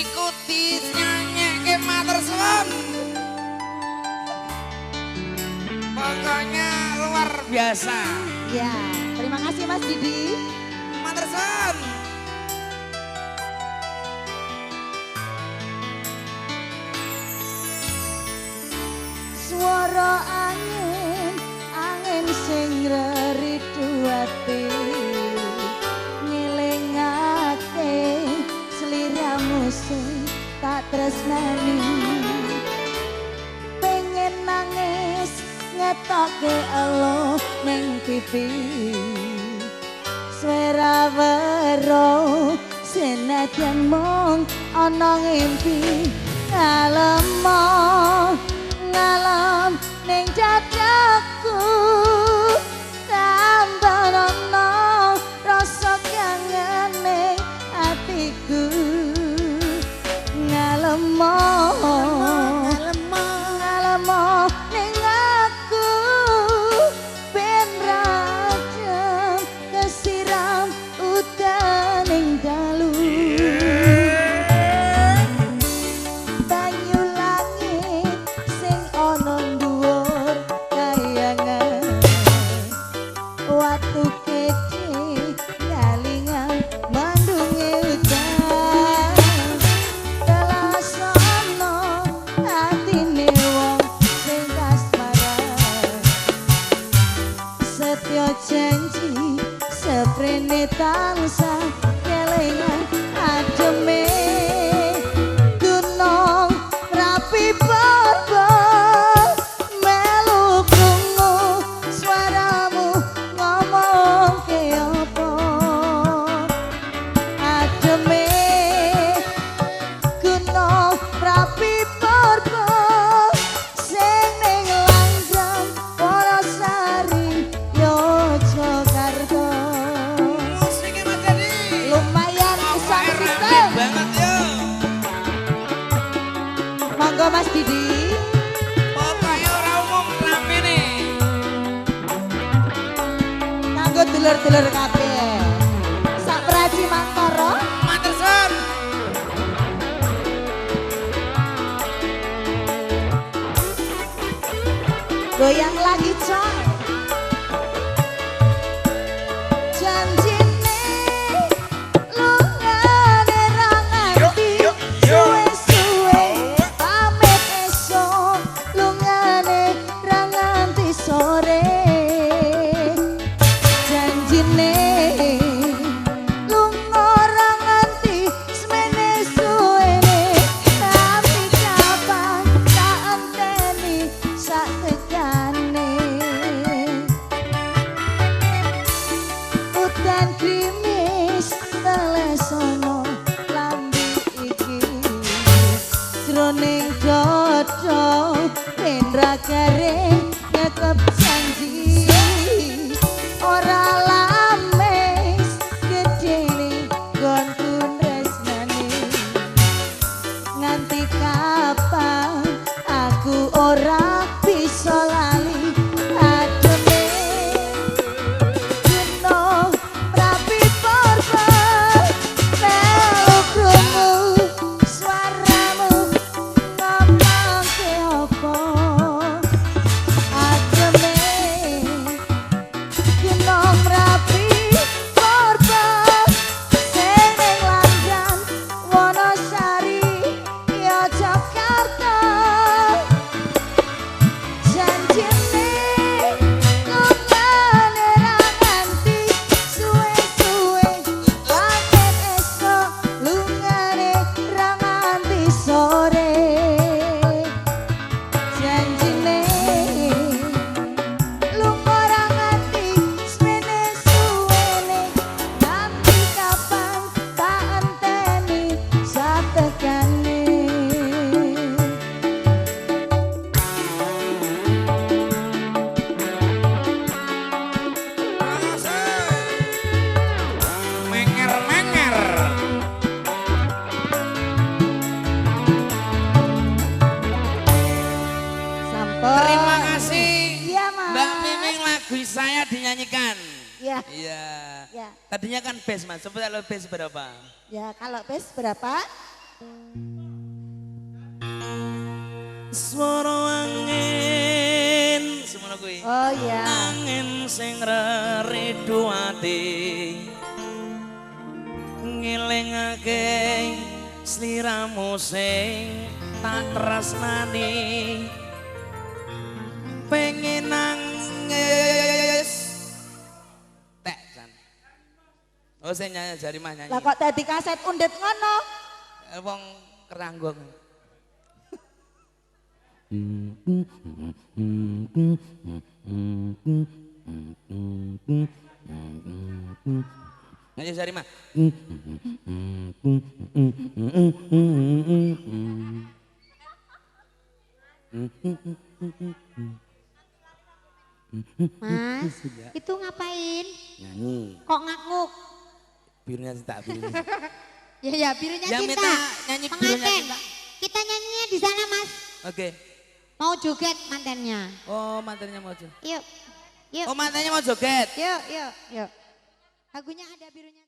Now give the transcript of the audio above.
niku dinyanyikke matur suwun. Pokoknya luar biasa. Ya, terima kasih Mas Didi. Matur suwun. Suara angin, angin sing reridu ati ngelingake sliramu sing tak tresnani. Pengen nangis ngetoke elo ning pipi, swara wero senadyan mung ana ngimpi. Ngalemo ngalam ning dadaku, tambah-tambah rasa kangen ning atiku. Ngalemo ning aku, ben radem kesiram udan ning dalu. Waktu kece ngalingan mandunge udan, telasono atine wong sing kasmaran. Setyo janji seprene tansah kelingan ademe gunung rapi borbo. Monggo Mas Didi. Pokoknya ora umum rampine. Kanggo dulur-dulur kabeh. Sak praji mantara. Matur suwun. Goyang lagi coy. Janjine lungane ra nganti suwe-suwe, pamit esuk lungane ra nganti sore. Janjine lunga ra nganti semene suwene, tapi kapan tak enteni sak tekane. Udan krimis telesono lambi iki, jroning dodo ben ra garing nyekep janji. Ora lames gedene nggonku tresnani, nganti kapan aku ora bisa lali ademe gunung rapi borbo. Melu krungu swaramu ngomongke apa ademe gunung rapi borbo sing ning Landan Wonosari Yogyakarta. Janjine lungane ra nganti suwe-suwe, pamit esuk lungane ra nganti sore. Janjine lunga ra nganti semene suwene, nganti kapan tak enteni satekane. Menger-menger. Sampun. Terima kasih. Iya, Mas. Mbak Miming, lagu saya dinyanyikan. Ya, Iya. ya, Tadinya kan bass Mas, coba kalau bass berapa? ya. Kalau bass berapa? Swara angin semono kuwi. Oh iya. Angin sing reredu ati ngelingake sliramu sing tak tresnani pengen nangis tek jan. Oh sing nyanyi Jarimah nyanyi. Lah kok dadi kaset undit ngono? Wong keranggung. Nyanyi Jarimah. Mas, itu ngapain? Nyanyi. Kok ngakuk? Birunya cinta, birunya. Ya birunya Yang cinta. minta nyanyi birunya Pengantin. cinta. Kita nyanyinya di sana Mas. Oke. Mau joget mantennya. Oh mantannya mau joget. Yuk, yuk, Oh mantannya mau joget. yuk, yuk, yuk. Lagunya ada birunya.